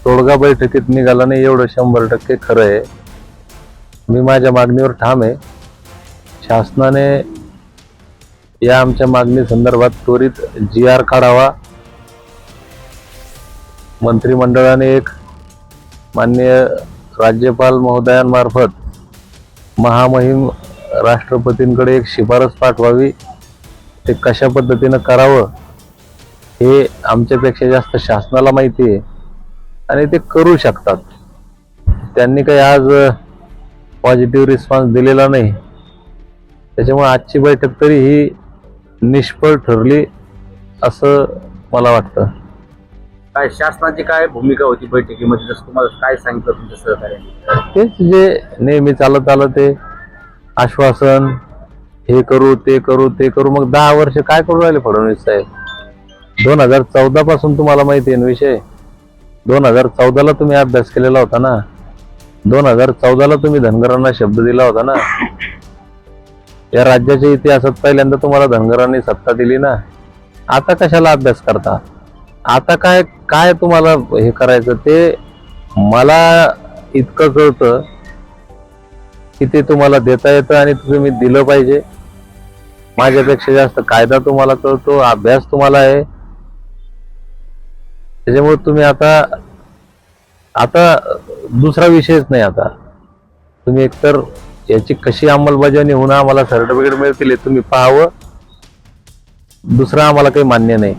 तोडगा बैठकीत निघाला नाही एवढं 100% खरं आहे. मी माझ्या मागणीवर ठाम आहे. शासनाने या आमच्या मागणी संदर्भात त्वरित GR काढावा. मंत्रिमंडळाने एक माननीय राज्यपाल महोदयांमार्फत महामहिम राष्ट्रपतींकडे एक शिफारस पाठवावी. ते कशा पद्धतीनं करावं हे आमच्यापेक्षा जास्त शासनाला माहिती आहे आणि ते करू शकतात. त्यांनी काही आज पॉझिटिव्ह रिस्पॉन्स दिलेला नाही. त्याच्यामुळे आजची बैठक तरी ही निष्फळ ठरली असं मला वाटतं. काय शासनाची काय भूमिका होती बैठकीमध्ये, जसं तुम्हाला काय सांगितलं तुमच्या सहकार्याने? तेच जे नेहमी चालत आलं ते आश्वासन, हे करू ते करू ते करू. मग 10 वर्ष काय करू राहिले फडणवीस साहेब? 2014 पासून तुम्हाला माहिती आहे ना विषय. 2014ला तुम्ही अभ्यास केलेला होता ना. 2014ला तुम्ही धनगरांना शब्द दिला होता ना. या राज्याच्या इतिहासात पहिल्यांदा तुम्हाला धनगरांनी सत्ता दिली ना. आता कशाला अभ्यास करता? आता काय काय तुम्हाला हे करायचं ते मला इतकं कळतं की ते तुम्हाला देता येतं आणि तुम्ही दिलं पाहिजे. माझ्यापेक्षा जास्त कायदा तुम्हाला कळतो, अभ्यास तुम्हाला आहे. त्याच्यामुळे तुम्ही आता दुसरा विषयच नाही. आता तुम्ही एकतर याची कशी अंमलबजावणी होणं आम्हाला सर्टिफिकेट मिळतील हे तुम्ही पाहावं. दुसरं आम्हाला काही मान्य नाही.